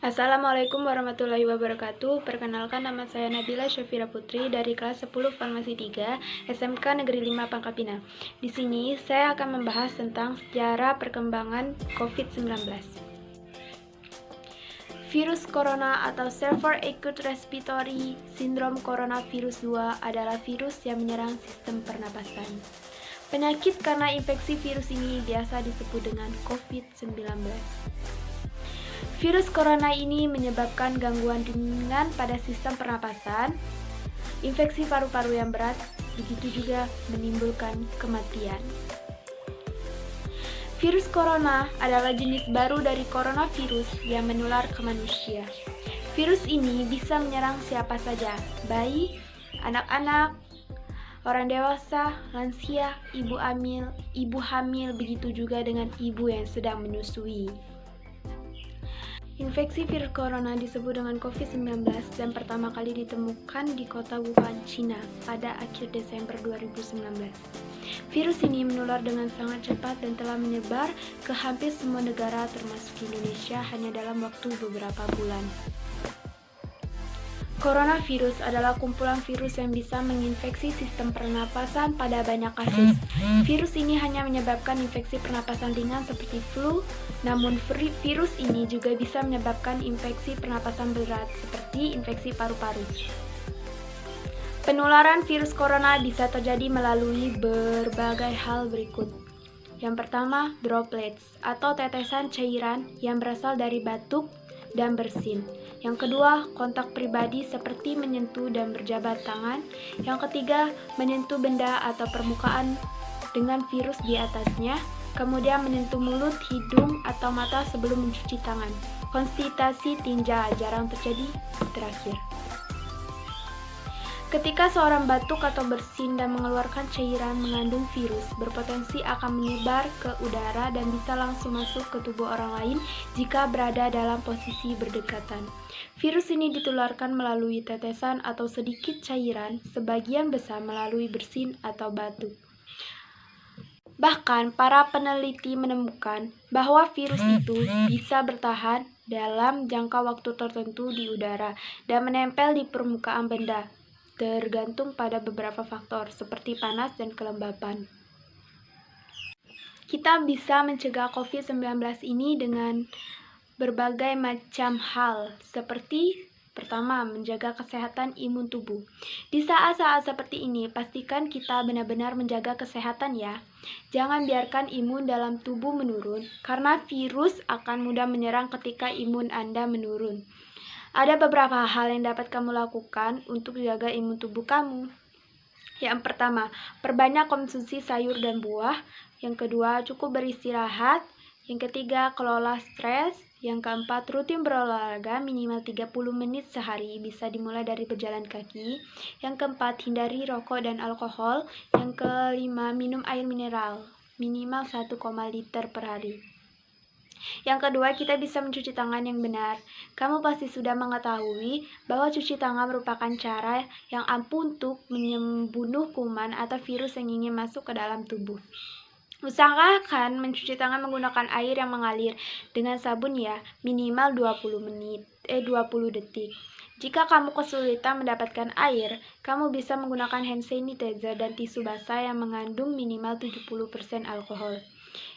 Assalamualaikum warahmatullahi wabarakatuh. Perkenalkan, nama saya Nabila Syafira Putri dari kelas 10 Farmasi 3 SMK Negeri 5 Pangkal Pinang. Di sini saya akan membahas tentang sejarah perkembangan COVID-19. Virus corona atau Severe Acute Respiratory Syndrome Coronavirus 2 adalah virus yang menyerang sistem pernapasan. Penyakit karena infeksi virus ini biasa disebut dengan COVID-19. Virus corona ini menyebabkan gangguan ringan pada sistem pernapasan, infeksi paru-paru yang berat, begitu juga menimbulkan kematian. Virus corona adalah jenis baru dari coronavirus yang menular ke manusia. Virus ini bisa menyerang siapa saja, bayi, anak-anak, orang dewasa, lansia, ibu hamil, begitu juga dengan ibu yang sedang menyusui. Infeksi virus corona disebut dengan COVID-19 dan pertama kali ditemukan di kota Wuhan, China pada akhir Desember 2019. Virus ini menular dengan sangat cepat dan telah menyebar ke hampir semua negara termasuk Indonesia hanya dalam waktu beberapa bulan. Coronavirus adalah kumpulan virus yang bisa menginfeksi sistem pernapasan pada banyak kasus. Virus ini hanya menyebabkan infeksi pernapasan ringan seperti flu, namun virus ini juga bisa menyebabkan infeksi pernapasan berat seperti infeksi paru-paru. Penularan virus corona bisa terjadi melalui berbagai hal berikut. Yang pertama, droplets atau tetesan cairan yang berasal dari batuk dan bersin. Yang kedua, kontak pribadi seperti menyentuh dan berjabat tangan. Yang ketiga, menyentuh benda atau permukaan dengan virus di atasnya. Kemudian menyentuh mulut, hidung, atau mata sebelum mencuci tangan. Konstitusi tinja jarang terjadi. Terakhir, ketika seorang batuk atau bersin dan mengeluarkan cairan mengandung virus, berpotensi akan menyebar ke udara dan bisa langsung masuk ke tubuh orang lain jika berada dalam posisi berdekatan. Virus ini ditularkan melalui tetesan atau sedikit cairan, sebagian besar melalui bersin atau batuk. Bahkan, para peneliti menemukan bahwa virus itu bisa bertahan dalam jangka waktu tertentu di udara dan menempel di permukaan benda, tergantung pada beberapa faktor seperti panas dan kelembapan. Kita bisa mencegah COVID-19 ini dengan berbagai macam hal, seperti pertama, menjaga kesehatan imun tubuh. Di saat-saat seperti ini, pastikan kita benar-benar menjaga kesehatan ya. Jangan biarkan imun dalam tubuh menurun, karena virus akan mudah menyerang ketika imun Anda menurun. Ada beberapa hal yang dapat kamu lakukan untuk menjaga imun tubuh kamu. Yang pertama, perbanyak konsumsi sayur dan buah. Yang kedua, cukup beristirahat. Yang ketiga, kelola stres. Yang keempat, rutin berolahraga minimal 30 menit sehari, bisa dimulai dari berjalan kaki. Yang keempat, hindari rokok dan alkohol. Yang kelima, minum air mineral minimal 1,5 liter per hari. Yang kedua, kita bisa mencuci tangan yang benar. Kamu pasti sudah mengetahui bahwa cuci tangan merupakan cara yang ampuh untuk membunuh kuman atau virus yang ingin masuk ke dalam tubuh. Usahakan mencuci tangan menggunakan air yang mengalir dengan sabun ya, minimal 20 detik. Jika kamu kesulitan mendapatkan air, kamu bisa menggunakan hand sanitizer dan tisu basah yang mengandung minimal 70% alkohol.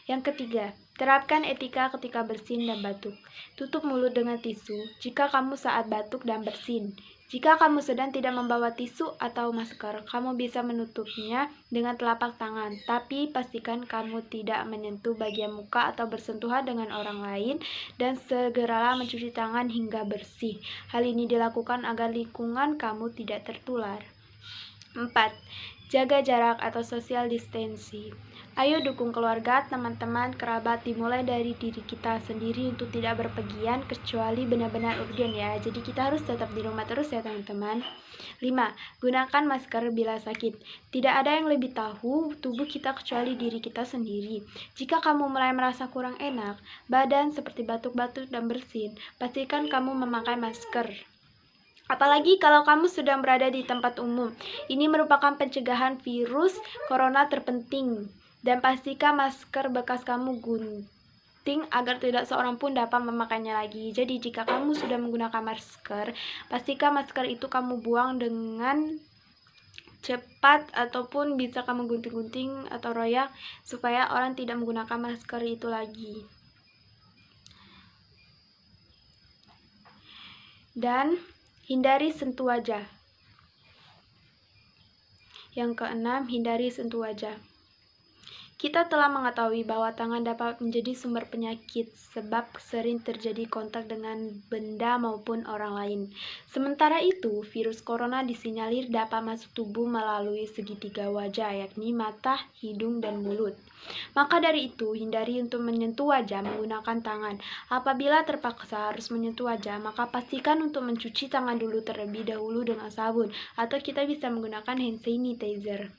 Yang ketiga, terapkan etika ketika bersin dan batuk. Tutup mulut dengan tisu jika kamu saat batuk dan bersin. Jika kamu sedang tidak membawa tisu atau masker, kamu bisa menutupnya dengan telapak tangan, tapi pastikan kamu tidak menyentuh bagian muka atau bersentuhan dengan orang lain, dan segeralah mencuci tangan hingga bersih. Hal ini dilakukan agar lingkungan kamu tidak tertular. 4. Jaga jarak atau social distancing. Ayo dukung keluarga, teman-teman, kerabat, dimulai dari diri kita sendiri untuk tidak berpergian kecuali benar-benar urgen ya. Jadi kita harus tetap di rumah terus ya teman-teman. 5. Gunakan masker bila sakit. Tidak ada yang lebih tahu tubuh kita kecuali diri kita sendiri. Jika kamu mulai merasa kurang enak, badan seperti batuk-batuk dan bersin, pastikan kamu memakai masker. Apalagi kalau kamu sedang berada di tempat umum. Ini merupakan pencegahan virus corona terpenting. Dan pastikan masker bekas kamu penting agar tidak seorang pun dapat memakainya lagi. Jadi jika kamu sudah menggunakan masker, pastikan masker itu kamu buang dengan cepat ataupun bisa kamu gunting-gunting atau royak supaya orang tidak menggunakan masker itu lagi. Dan hindari sentuh wajah. Yang keenam, hindari sentuh wajah. Kita telah mengetahui bahwa tangan dapat menjadi sumber penyakit sebab sering terjadi kontak dengan benda maupun orang lain. Sementara itu, virus corona disinyalir dapat masuk tubuh melalui segitiga wajah, yakni mata, hidung, dan mulut. Maka dari itu, hindari untuk menyentuh wajah menggunakan tangan. Apabila terpaksa harus menyentuh wajah, maka pastikan untuk mencuci tangan dulu terlebih dahulu dengan sabun, atau kita bisa menggunakan hand sanitizer.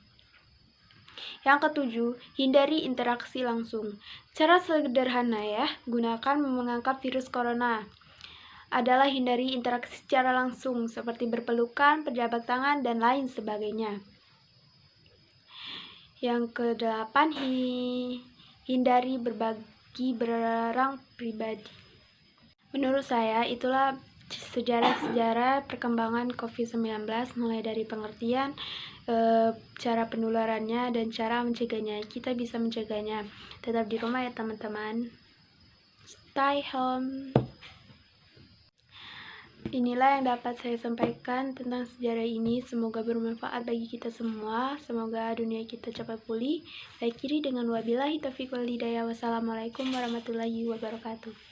Yang ketujuh, hindari interaksi langsung. Cara sederhana ya, gunakan mengangkat virus corona adalah hindari interaksi secara langsung seperti berpelukan, berjabat tangan, dan lain sebagainya. Yang kedelapan, hindari berbagi barang pribadi. Menurut saya, itulah sejarah-sejarah perkembangan COVID-19 mulai dari pengertian, cara penularannya, dan cara mencegahnya. Kita bisa mencegahnya. Tetap di rumah ya teman-teman. Stay home. Inilah yang dapat saya sampaikan tentang sejarah ini. Semoga bermanfaat bagi kita semua. Semoga dunia kita cepat pulih. Saya akhiri dengan wabillahi taufiq wal hidayah. Wassalamualaikum warahmatullahi wabarakatuh.